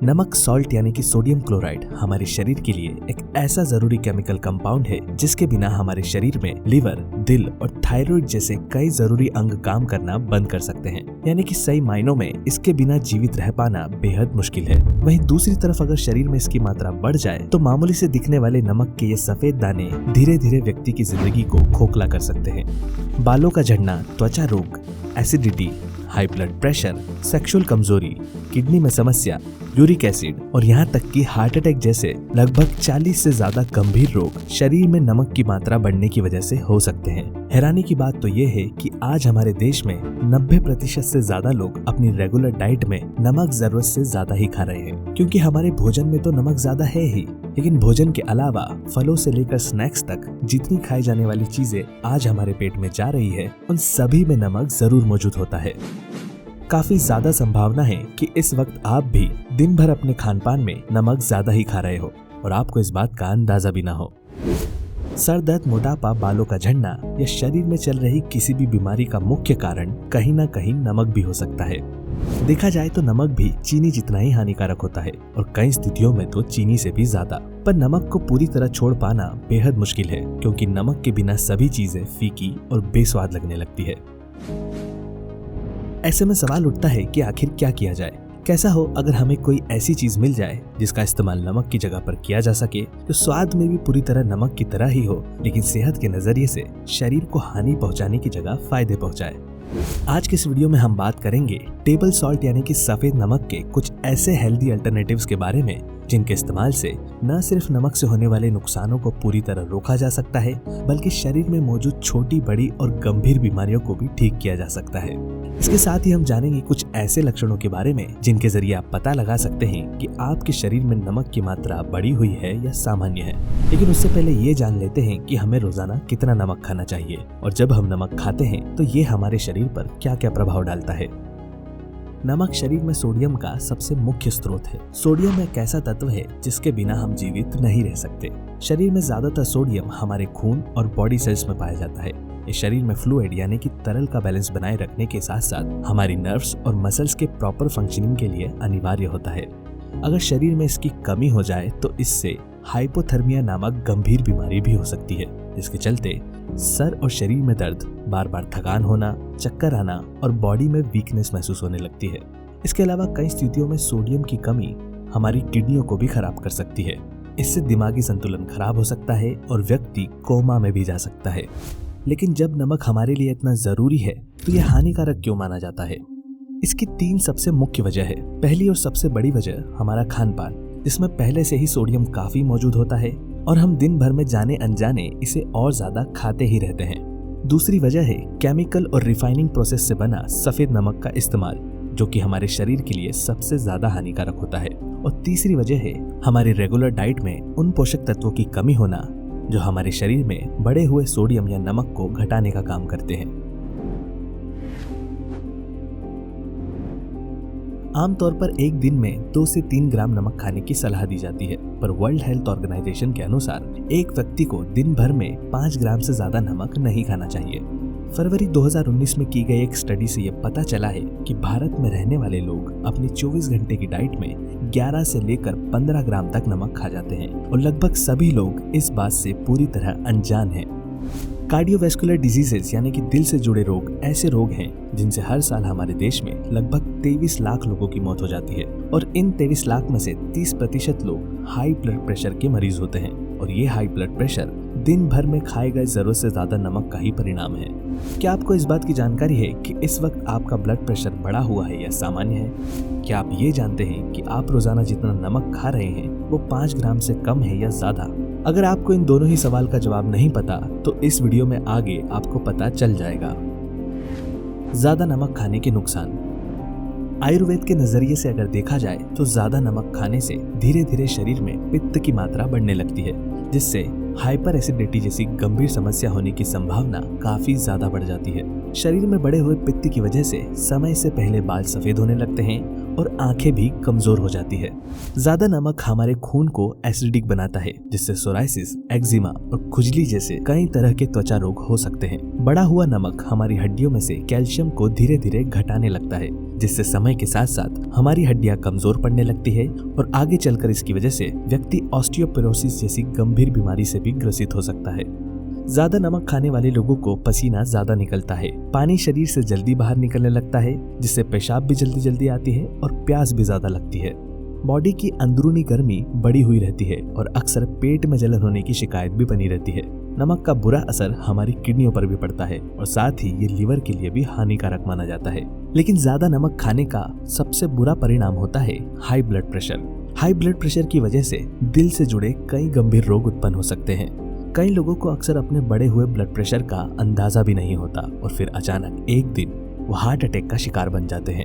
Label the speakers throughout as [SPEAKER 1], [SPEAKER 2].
[SPEAKER 1] नमक सॉल्ट यानी कि सोडियम क्लोराइड हमारे शरीर के लिए एक ऐसा जरूरी केमिकल कंपाउंड है जिसके बिना हमारे शरीर में लिवर, दिल और थायराइड जैसे कई जरूरी अंग काम करना बंद कर सकते हैं। यानी कि सही मायनों में इसके बिना जीवित रह पाना बेहद मुश्किल है। वहीं दूसरी तरफ अगर शरीर में इसकी मात्रा बढ़ जाए तो मामूली से दिखने वाले नमक के ये सफेद दाने धीरे धीरे व्यक्ति की जिंदगी को खोखला कर सकते हैं। बालों का झड़ना, त्वचा रोग, acidity, high blood pressure, sexual कमजोरी, किडनी में समस्या, यूरिक एसिड और यहाँ तक कि हार्ट अटैक जैसे लगभग 40 से ज्यादा गंभीर रोग शरीर में नमक की मात्रा बढ़ने की वजह से हो सकते हैं। हैरानी की बात तो ये है कि आज हमारे देश में 90% से ज्यादा लोग अपनी रेगुलर डाइट में नमक जरूरत से ज्यादा ही खा रहे हैं, क्योंकि हमारे भोजन में तो नमक ज्यादा है ही, लेकिन भोजन के अलावा फलों से लेकर स्नैक्स तक जितनी खाई जाने वाली चीजें आज हमारे पेट में जा रही है उन सभी में नमक जरूर मौजूद होता है। काफी ज्यादा संभावना है कि इस वक्त आप भी दिन भर अपने खान पान में नमक ज्यादा ही खा रहे हो और आपको इस बात का अंदाजा भी ना हो। सर दर्द, मोटापा, बालों का झड़ना या शरीर में चल रही किसी भी बीमारी का मुख्य कारण कहीं ना कहीं नमक भी हो सकता है। देखा जाए तो नमक भी चीनी जितना ही हानिकारक होता है और कई स्थितियों में तो चीनी से भी ज्यादा। पर नमक को पूरी तरह छोड़ पाना बेहद मुश्किल है, क्योंकि नमक के बिना सभी चीजें फीकी और बेस्वाद लगने लगती है। ऐसे में सवाल उठता है कि आखिर क्या किया जाए। कैसा हो अगर हमें कोई ऐसी चीज मिल जाए जिसका इस्तेमाल नमक की जगह पर किया जा सके, जो स्वाद में भी पूरी तरह नमक की तरह ही हो, लेकिन सेहत के नजरिए से शरीर को हानि पहुंचाने की जगह फायदे पहुंचाए। आज के इस वीडियो में हम बात करेंगे टेबल सॉल्ट यानी कि सफेद नमक के कुछ ऐसे हेल्दी अल्टरनेटिव्स के बारे में जिनके इस्तेमाल से न सिर्फ नमक से होने वाले नुकसानों को पूरी तरह रोका जा सकता है, बल्कि शरीर में मौजूद छोटी बड़ी और गंभीर बीमारियों को भी ठीक किया जा सकता है। इसके साथ ही हम जानेंगे कुछ ऐसे लक्षणों के बारे में जिनके जरिए आप पता लगा सकते हैं कि आपके शरीर में नमक की मात्रा बढ़ी हुई है या सामान्य है। लेकिन उससे पहले ये जान लेते हैं कि हमें रोजाना कितना नमक खाना चाहिए और जब हम नमक खाते हैं तो ये हमारे शरीर पर क्या क्या प्रभाव डालता है। नमक शरीर में सोडियम का सबसे मुख्य स्रोत है। सोडियम एक ऐसा तत्व है जिसके बिना हम जीवित नहीं रह सकते। शरीर में ज्यादातर सोडियम हमारे खून और बॉडी सेल्स में पाया जाता है। ये शरीर में फ्लूइड यानी कि तरल का बैलेंस बनाए रखने के साथ साथ हमारी नर्व्स और मसल्स के प्रॉपर फंक्शनिंग के लिए अनिवार्य होता है। अगर शरीर में इसकी कमी हो जाए तो इससे हाइपोथर्मिया नामक गंभीर बीमारी भी हो सकती है, जिसके चलते सर और शरीर में दर्द, बार बार थकान होना, चक्कर आना और बॉडी में वीकनेस महसूस होने लगती है। इसके अलावा कई स्थितियों में सोडियम की कमी हमारी किडनियों को भी खराब कर सकती है। इससे दिमागी संतुलन खराब हो सकता है और व्यक्ति कोमा में भी जा सकता है। लेकिन जब नमक हमारे लिए इतना जरूरी है तो यह हानिकारक क्यों माना जाता है? इसकी 3 सबसे मुख्य वजह है। पहली और सबसे बड़ी वजह हमारा खान पान, जिसमें पहले से ही सोडियम काफी मौजूद होता है और हम दिन भर में जाने अनजाने इसे और ज्यादा खाते ही रहते हैं। दूसरी वजह है केमिकल और रिफाइनिंग प्रोसेस से बना सफेद नमक का इस्तेमाल, जो कि हमारे शरीर के लिए सबसे ज्यादा हानिकारक होता है। और तीसरी वजह है हमारी रेगुलर डाइट में उन पोषक तत्वों की कमी होना जो हमारे शरीर में बढ़े हुए सोडियम या नमक को घटाने का काम करते हैं। आमतौर पर एक दिन में 2 से 3 ग्राम नमक खाने की सलाह दी जाती है, पर वर्ल्ड हेल्थ ऑर्गेनाइजेशन के अनुसार एक व्यक्ति को दिन भर में 5 ग्राम से ज्यादा नमक नहीं खाना चाहिए। फरवरी 2019 में की गई एक स्टडी से ये पता चला है कि भारत में रहने वाले लोग अपनी 24 घंटे की डाइट में 11 से लेकर 15 ग्राम तक नमक खा जाते हैं और लगभग सभी लोग इस बात से पूरी तरह अनजान हैं। कार्डियोवैस्कुलर डिजीजेस यानी कि दिल से जुड़े रोग ऐसे रोग हैं जिनसे हर साल हमारे देश में लगभग 23 लाख लोगों की मौत हो जाती है और इन 23 लाख में से 30% लोग हाई ब्लड प्रेशर के मरीज होते हैं और ये हाई ब्लड प्रेशर दिन भर में खाए गए जरूरत से ज्यादा नमक का ही परिणाम है। क्या आपको इस बात की जानकारी है कि इस वक्त आपका ब्लड प्रेशर बढ़ा हुआ है या सामान्य है? क्या आप ये जानते हैं कि आप रोजाना जितना नमक खा रहे हैं वो 5 ग्राम से कम है या ज्यादा? अगर आपको इन दोनों ही सवाल का जवाब नहीं पता तो इस वीडियो में आगे आपको पता चल जाएगा। ज्यादा नमक खाने के नुकसान। आयुर्वेद के नजरिए से अगर देखा जाए तो ज्यादा नमक खाने से धीरे धीरे शरीर में पित्त की मात्रा बढ़ने लगती है, जिससे हाइपर एसिडिटी जैसी गंभीर समस्या होने की संभावना काफी ज्यादा बढ़ जाती है। शरीर में बढ़े हुए पित्त की वजह से समय से पहले बाल सफेद होने लगते हैं और आंखें भी कमजोर हो जाती है। ज्यादा नमक हमारे खून को एसिडिक बनाता है, जिससे सोराइसिस, एक्जिमा और खुजली जैसे कई तरह के त्वचा रोग हो सकते हैं। बढ़ा हुआ नमक हमारी हड्डियों में से कैल्शियम को धीरे धीरे घटाने लगता है, जिससे समय के साथ साथ हमारी हड्डियां कमजोर पड़ने लगती है और आगे चलकर इसकी वजह से व्यक्ति ऑस्टियोपोरोसिस जैसी गंभीर बीमारी से भी ग्रसित हो सकता है। ज्यादा नमक खाने वाले लोगों को पसीना ज्यादा निकलता है, पानी शरीर से जल्दी बाहर निकलने लगता है, जिससे पेशाब भी जल्दी जल्दी आती है और प्यास भी ज्यादा लगती है। बॉडी की अंदरूनी गर्मी बढ़ी हुई रहती है और अक्सर पेट में जलन होने की शिकायत भी बनी रहती है। नमक का बुरा असर हमारी किडनियों पर भी पड़ता है और साथ ही ये लीवर के लिए भी हानिकारक माना जाता है। लेकिन ज्यादा नमक खाने का सबसे बुरा परिणाम होता है high blood pressure. High blood pressure की वजह से दिल से जुड़े कई गंभीर रोग उत्पन्न हो सकते हैं। कई लोगों को अक्सर अपने बढ़े हुए ब्लड प्रेशर का अंदाजा भी नहीं होता और फिर अचानक एक दिन वो हार्ट अटैक का शिकार बन जाते हैं।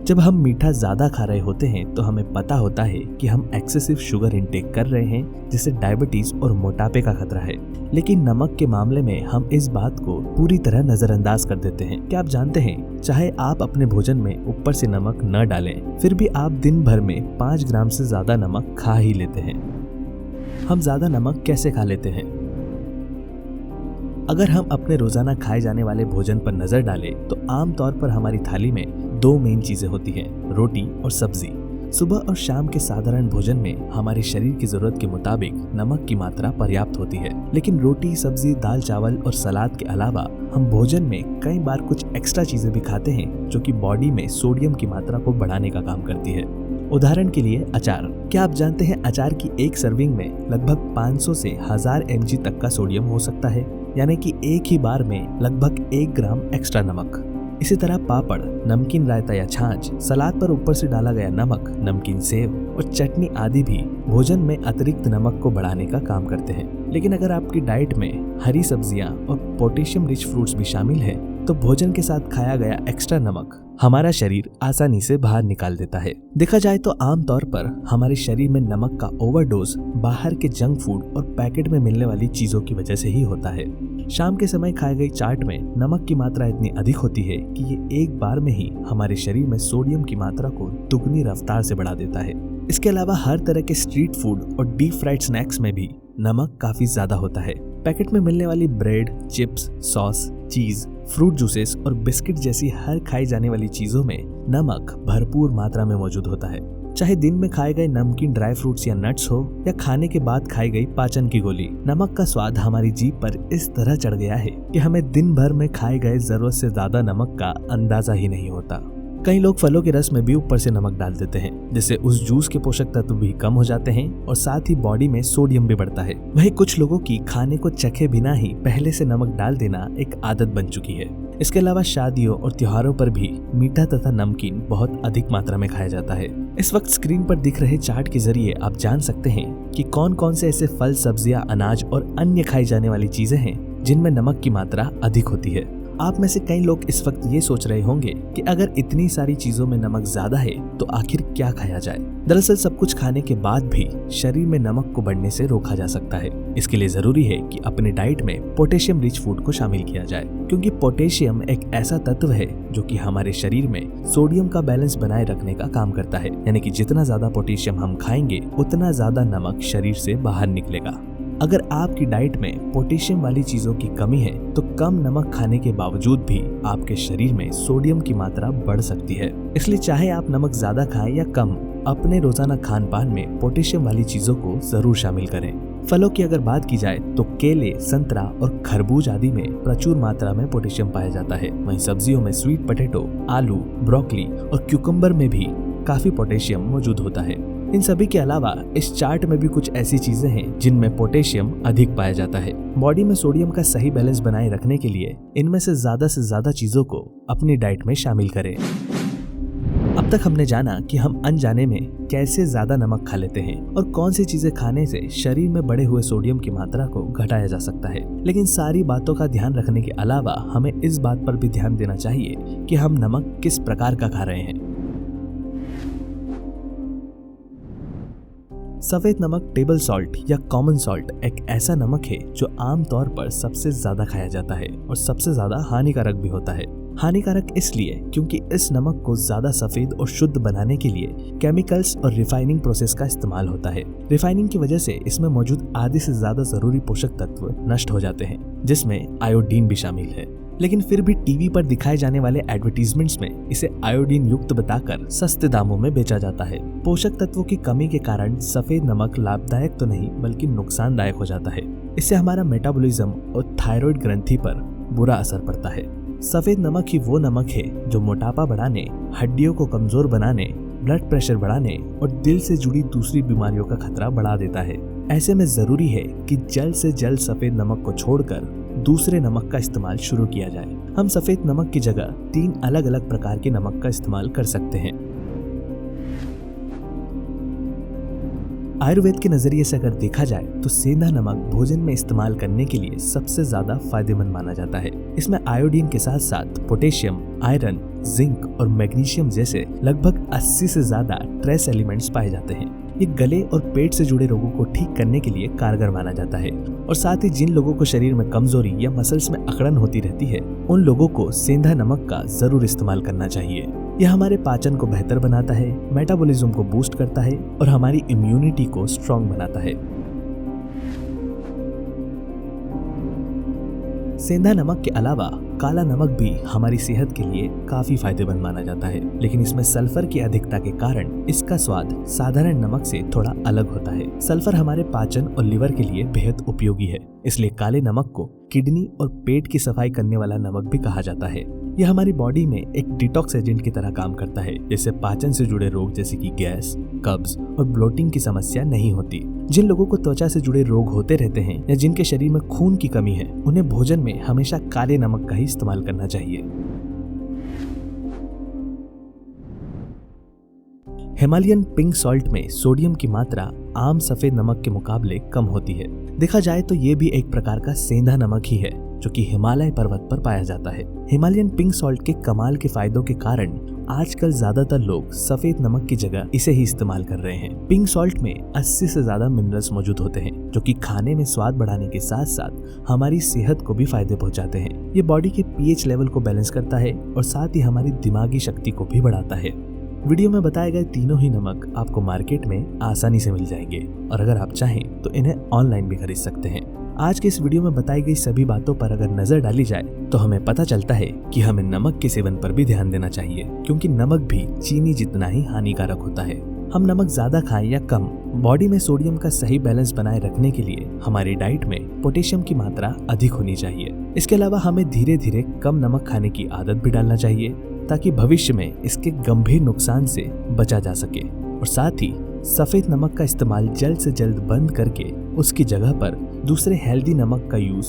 [SPEAKER 1] जब हम मीठा ज्यादा खा रहे होते हैं तो हमें पता होता है कि हम एक्सेसिव शुगर इंटेक कर रहे हैं, जिससे डायबिटीज और मोटापे का खतरा है। लेकिन नमक के मामले में हम इस बात को पूरी तरह नजरअंदाज कर देते हैं। क्या आप जानते हैं, चाहे आप अपने भोजन में ऊपर से नमक न डालें, फिर भी आप दिन भर में 5 ग्राम से ज्यादा नमक खा ही लेते हैं। हम ज्यादा नमक कैसे खा लेते हैं? अगर हम अपने रोजाना खाए जाने वाले भोजन पर नजर डालें तो आमतौर पर हमारी थाली में 2 मेन चीजें होती हैं, रोटी और सब्जी। सुबह और शाम के साधारण भोजन में हमारे शरीर की जरूरत के मुताबिक नमक की मात्रा पर्याप्त होती है, लेकिन रोटी, सब्जी, दाल, चावल और सलाद के अलावा हम भोजन में कई बार कुछ एक्स्ट्रा चीजें भी खाते हैं जो कि बॉडी में सोडियम की मात्रा को बढ़ाने का काम करती है। उदाहरण के लिए अचार। क्या आप जानते हैं अचार की एक सर्विंग में लगभग 500 से 1000 mg तक का सोडियम हो सकता है, यानी कि एक ही बार में लगभग 1 ग्राम एक्स्ट्रा नमक। इसी तरह पापड़, नमकीन रायता या छाछ, सलाद पर ऊपर से डाला गया नमक, नमकीन सेव और चटनी आदि भी भोजन में अतिरिक्त नमक को बढ़ाने का काम करते हैं। लेकिन अगर आपकी डाइट में हरी सब्जियां और पोटेशियम रिच फ्रूट्स भी शामिल है तो भोजन के साथ खाया गया एक्स्ट्रा नमक हमारा शरीर आसानी से बाहर निकाल देता है। देखा जाए तो आमतौर पर हमारे शरीर में नमक का ओवरडोज बाहर के जंक फूड और पैकेट में मिलने वाली चीजों की वजह से ही होता है। शाम के समय खाई गई चाट में नमक की मात्रा इतनी अधिक होती है कि ये एक बार में ही हमारे शरीर में सोडियम की मात्रा को दुगनी रफ्तार से बढ़ा देता है। इसके अलावा हर तरह के स्ट्रीट फूड और डीप फ्राइड स्नैक्स में भी नमक काफी ज्यादा होता है। पैकेट में मिलने वाली ब्रेड, चिप्स, सॉस, चीज, फ्रूट जूसेस और बिस्किट जैसी हर खाई जाने वाली चीजों में नमक भरपूर मात्रा में मौजूद होता है। चाहे दिन में खाए गए नमकीन ड्राई फ्रूट्स या नट्स हो या खाने के बाद खाई गई पाचन की गोली, नमक का स्वाद हमारी जीभ पर इस तरह चढ़ गया है कि हमें दिन भर में खाए गए जरूरत से ज्यादा नमक का अंदाजा ही नहीं होता। कई लोग फलों के रस में भी ऊपर से नमक डाल देते हैं, जिससे उस जूस के पोषक तत्व भी कम हो जाते हैं और साथ ही बॉडी में सोडियम भी बढ़ता है। वहीं कुछ लोगों की खाने को चखे बिना ही पहले से नमक डाल देना एक आदत बन चुकी है। इसके अलावा शादियों और त्योहारों पर भी मीठा तथा नमकीन बहुत अधिक मात्रा में खाया जाता है। इस वक्त स्क्रीन पर दिख रहे चार्ट के जरिए आप जान सकते हैं कि कौन कौन से ऐसे फल, सब्जियां, अनाज और अन्य खाई जाने वाली चीजें हैं जिनमें नमक की मात्रा अधिक होती है। आप में से कई लोग इस वक्त ये सोच रहे होंगे कि अगर इतनी सारी चीजों में नमक ज्यादा है तो आखिर क्या खाया जाए। दरअसल सब कुछ खाने के बाद भी शरीर में नमक को बढ़ने से रोका जा सकता है। इसके लिए जरूरी है कि अपने डाइट में पोटेशियम रिच फूड को शामिल किया जाए, क्योंकि पोटेशियम एक ऐसा तत्व है जो कि हमारे शरीर में सोडियम का बैलेंस बनाए रखने का काम करता है। यानी कि जितना ज्यादा पोटेशियम हम खाएंगे उतना ज्यादा नमक शरीर से बाहर निकलेगा। अगर आपकी डाइट में पोटेशियम वाली चीजों की कमी है तो कम नमक खाने के बावजूद भी आपके शरीर में सोडियम की मात्रा बढ़ सकती है। इसलिए चाहे आप नमक ज्यादा खाएं या कम, अपने रोजाना खान पान में पोटेशियम वाली चीजों को जरूर शामिल करें। फलों की अगर बात की जाए तो केले, संतरा और खरबूज आदि में प्रचुर मात्रा में पोटेशियम पाया जाता है। वहीं सब्जियों में स्वीट पोटैटो, आलू, ब्रोकली और क्यूकम्बर में भी काफी पोटेशियम मौजूद होता है। इन सभी के अलावा इस चार्ट में भी कुछ ऐसी चीजें हैं जिनमें पोटेशियम अधिक पाया जाता है। बॉडी में सोडियम का सही बैलेंस बनाए रखने के लिए इनमें से ज्यादा चीजों को अपनी डाइट में शामिल करें। अब तक हमने जाना कि हम अनजाने में कैसे ज्यादा नमक खा लेते हैं और कौन सी चीजें खाने से शरीर में बढ़े हुए सोडियम की मात्रा को घटाया जा सकता है। लेकिन सारी बातों का ध्यान रखने के अलावा हमें इस बात पर भी ध्यान देना चाहिए कि हम नमक किस प्रकार का खा रहे हैं। सफेद नमक, टेबल सॉल्ट या कॉमन सॉल्ट एक ऐसा नमक है जो आमतौर पर सबसे ज्यादा खाया जाता है और सबसे ज्यादा हानिकारक भी होता है। हानिकारक इसलिए क्योंकि इस नमक को ज्यादा सफेद और शुद्ध बनाने के लिए केमिकल्स और रिफाइनिंग प्रोसेस का इस्तेमाल होता है। रिफाइनिंग की वजह से इसमें मौजूद आधे से ज्यादा जरूरी पोषक तत्व नष्ट हो जाते हैं, जिसमें आयोडीन भी शामिल है। लेकिन फिर भी टीवी पर दिखाए जाने वाले एडवर्टीजमेंट्स में इसे आयोडीन युक्त बताकर सस्ते दामों में बेचा जाता है। पोषक तत्वों की कमी के कारण सफेद नमक लाभदायक तो नहीं बल्कि नुकसानदायक हो जाता है। इससे हमारा मेटाबॉलिज्म और थायराइड ग्रंथि पर बुरा असर पड़ता है। सफेद नमक ही वो नमक है जो मोटापा बढ़ाने, हड्डियों को कमजोर बनाने, ब्लड प्रेशर बढ़ाने और दिल से जुड़ी दूसरी बीमारियों का खतरा बढ़ा देता है। ऐसे में जरूरी है कि जल्द से जल्द सफेद नमक को छोड़कर दूसरे नमक का इस्तेमाल शुरू किया जाए। हम सफेद नमक की जगह 3 अलग अलग प्रकार के नमक का इस्तेमाल कर सकते हैं। आयुर्वेद के नजरिए से अगर देखा जाए तो सेंधा नमक भोजन में इस्तेमाल करने के लिए सबसे ज्यादा फायदेमंद माना जाता है। इसमें आयोडीन के साथ साथ पोटेशियम, आयरन, जिंक और मैग्नीशियम जैसे लगभग 80 से ज्यादा ट्रेस एलिमेंट्स पाए जाते हैं। ये गले और पेट से जुड़े रोगों को ठीक करने के लिए कारगर माना जाता है और साथ ही जिन लोगों को शरीर में कमजोरी या मसल्स में अकड़न होती रहती है उन लोगों को सेंधा नमक का जरूर इस्तेमाल करना चाहिए। यह हमारे पाचन को बेहतर बनाता है, मेटाबॉलिज्म को बूस्ट करता है और हमारी इम्यूनिटी को स्ट्रॉन्ग बनाता है। सेंधा नमक के अलावा काला नमक भी हमारी सेहत के लिए काफी फायदेमंद माना जाता है, लेकिन इसमें सल्फर की अधिकता के कारण इसका स्वाद साधारण नमक से थोड़ा अलग होता है। सल्फर हमारे पाचन और लिवर के लिए बेहद उपयोगी है, इसलिए काले नमक को किडनी और पेट की सफाई करने वाला नमक भी कहा जाता है। यह हमारी बॉडी में एक डिटॉक्स एजेंट की तरह काम करता है, जिससे पाचन से जुड़े रोग जैसे कि गैस, कब्ज और ब्लोटिंग की समस्या नहीं होती। जिन लोगों को त्वचा से जुड़े रोग होते रहते हैं या जिनके शरीर में खून की कमी है, उन्हें भोजन में हमेशा काले नमक का ही इस्तेमाल करना चाहिए। हिमालयन पिंक सॉल्ट में सोडियम की मात्रा आम सफेद नमक के मुकाबले कम होती है। देखा जाए तो ये भी एक प्रकार का सेंधा नमक ही है जो कि हिमालय पर्वत पर पाया जाता है। हिमालयन पिंक सॉल्ट के कमाल के फायदों के कारण आजकल ज्यादातर लोग सफेद नमक की जगह इसे ही इस्तेमाल कर रहे हैं। पिंक सॉल्ट में 80 से ज्यादा मिनरल्स मौजूद होते हैं जो कि खाने में स्वाद बढ़ाने के साथ साथ हमारी सेहत को भी फायदे पहुंचाते हैं। ये बॉडी के पीएच लेवल को बैलेंस करता है और साथ ही हमारी दिमागी शक्ति को भी बढ़ाता है। वीडियो में बताए गए तीनों ही नमक आपको मार्केट में आसानी से मिल जाएंगे और अगर आप चाहें तो इन्हें ऑनलाइन भी खरीद सकते हैं। आज के इस वीडियो में बताई गई सभी बातों पर अगर नजर डाली जाए तो हमें पता चलता है कि हमें नमक के सेवन पर भी ध्यान देना चाहिए, क्योंकि नमक भी चीनी जितना ही हानिकारक होता है। हम नमक ज्यादा खाएं या कम, बॉडी में सोडियम का सही बैलेंस बनाए रखने के लिए हमारी डाइट में पोटेशियम की मात्रा अधिक होनी चाहिए। इसके अलावा हमें धीरे धीरे कम नमक खाने की आदत भी डालना चाहिए ताकि भविष्य में इसके गंभीर नुकसान से बचा जा सके। और साथ ही सफेद नमक का इस्तेमाल जल्द से जल्द बंद करके उसकी जगह पर दूसरे हेल्दी नमक का यूज